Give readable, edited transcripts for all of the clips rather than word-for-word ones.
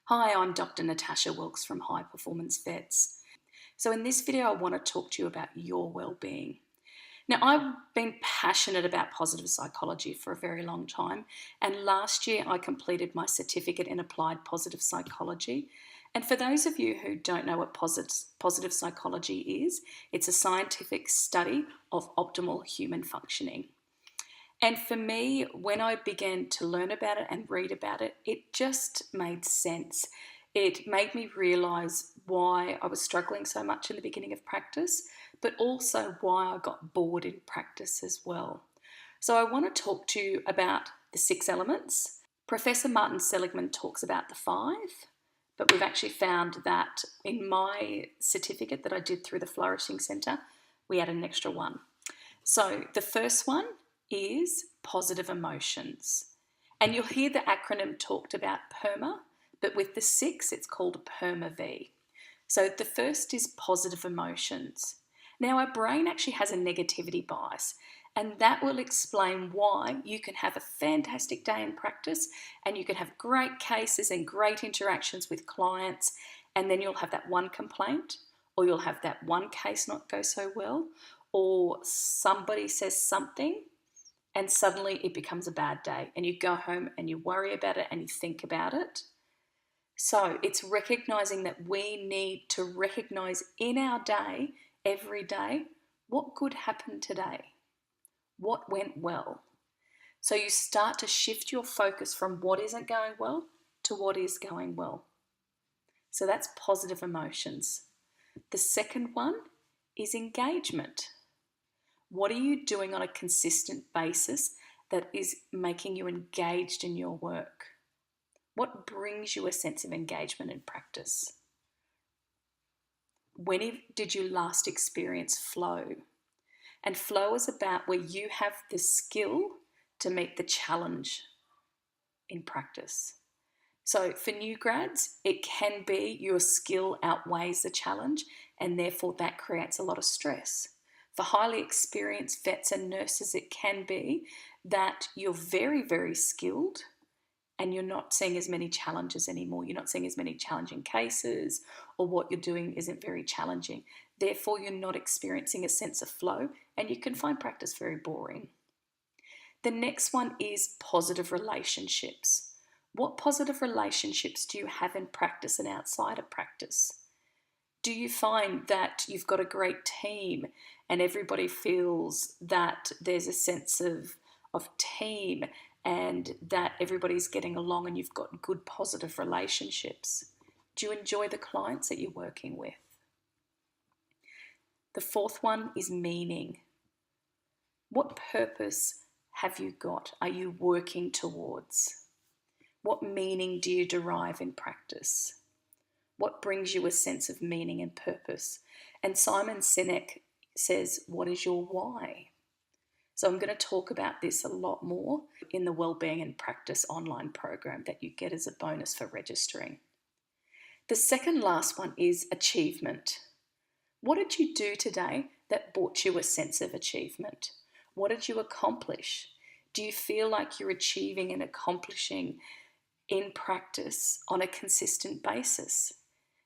Hi, I'm Dr. Natasha Wilks from High Performance Vets. So in this video, I want to talk to you about your well-being. Now, I've been passionate about positive psychology for a very long time, and last year I completed my certificate in applied positive psychology. And for those of you who don't know what positive psychology is, it's a scientific study of optimal human functioning. And for me, when I began to learn about it and read about it, it just made sense. It made me realise why I was struggling so much in the beginning of practice, but also why I got bored in practice as well. So I want to talk to you about the 6 elements. Professor Martin Seligman talks about the 5, but we've actually found that in my certificate that I did through the Flourishing Centre, we added an extra 1. So the first one is positive emotions. And you'll hear the acronym talked about PERMA, but with the 6, it's called PERMA-V. So the first is positive emotions. Now, our brain actually has a negativity bias, and that will explain why you can have a fantastic day in practice and you can have great cases and great interactions with clients, and then you'll have that one complaint, or you'll have that one case not go so well, or somebody says something and suddenly it becomes a bad day and you go home and you worry about it and you think about it. So it's recognizing that we need to recognize in our day, every day, what good happened today, what went well. So you start to shift your focus from what isn't going well to what is going well. So that's positive emotions. The second one is engagement. What are you doing on a consistent basis that is making you engaged in your work? What brings you a sense of engagement in practice? When did you last experience flow? And flow is about where you have the skill to meet the challenge in practice. So for new grads, it can be your skill outweighs the challenge, and therefore that creates a lot of stress. For highly experienced vets and nurses, it can be that you're very, very skilled and you're not seeing as many challenges anymore. You're not seeing as many challenging cases, or what you're doing isn't very challenging. Therefore, you're not experiencing a sense of flow and you can find practice very boring. The next one is positive relationships. What positive relationships do you have in practice and outside of practice? Do you find that you've got a great team and everybody feels that there's a sense of team and that everybody's getting along and you've got good positive relationships? Do you enjoy the clients that you're working with? The fourth one is meaning. What purpose have you got? Are you working towards? What meaning do you derive in practice? What brings you a sense of meaning and purpose? And Simon Sinek says, what is your why? So I'm going to talk about this a lot more in the Wellbeing and Practice online program that you get as a bonus for registering. The second last one is achievement. What did you do today that brought you a sense of achievement? What did you accomplish? Do you feel like you're achieving and accomplishing in practice on a consistent basis?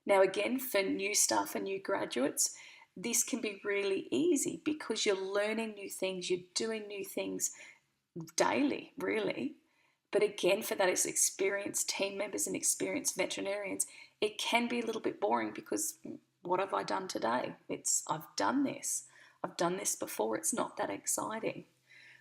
Now, again, for new staff and new graduates, this can be really easy because you're learning new things, you're doing new things daily, really. But again, for that as experienced team members and experienced veterinarians, it can be a little bit boring because what have I done today? I've done this before. It's not that exciting.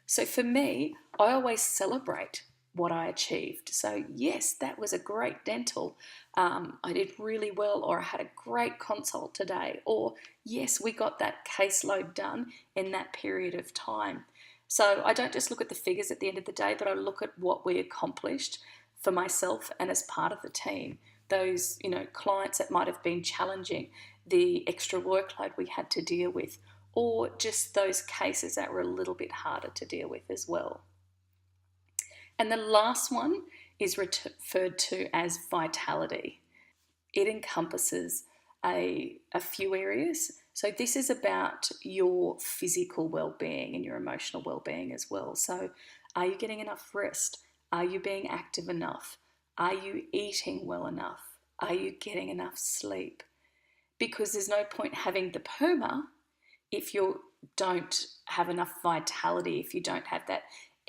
So for me, I always celebrate what I achieved. So yes, that was a great dental. I did really well, or I had a great consult today, or yes, we got that caseload done in that period of time. So I don't just look at the figures at the end of the day, but I look at what we accomplished for myself and as part of the team. Those, clients that might have been challenging, the extra workload we had to deal with, or just those cases that were a little bit harder to deal with as well. And the last one is referred to as vitality. It encompasses a few areas. So this is about your physical well-being and your emotional well-being as well. So are you getting enough rest? Are you being active enough? Are you eating well enough? Are you getting enough sleep? Because there's no point having the PERMA if you don't have enough vitality, if you don't have that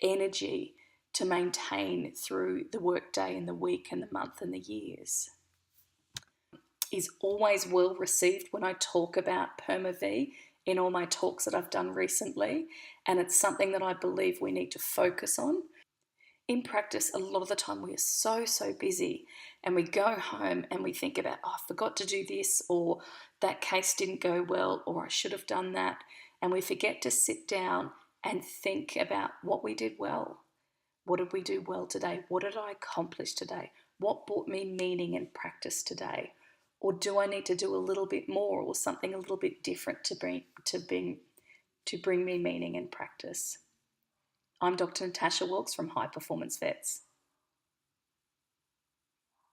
energy to maintain through the workday and the week and the month and the years. Is always well received when I talk about PERMA-V in all my talks that I've done recently, and it's something that I believe we need to focus on. In practice, a lot of the time we are so busy and we go home and we think about, oh, I forgot to do this, or that case didn't go well, or I should have done that. And we forget to sit down and think about what we did well. What did we do well today? What did I accomplish today? What brought me meaning and practice today? Or do I need to do a little bit more or something a little bit different to bring me meaning and practice? I'm Dr. Natasha Wilks from High Performance Vets.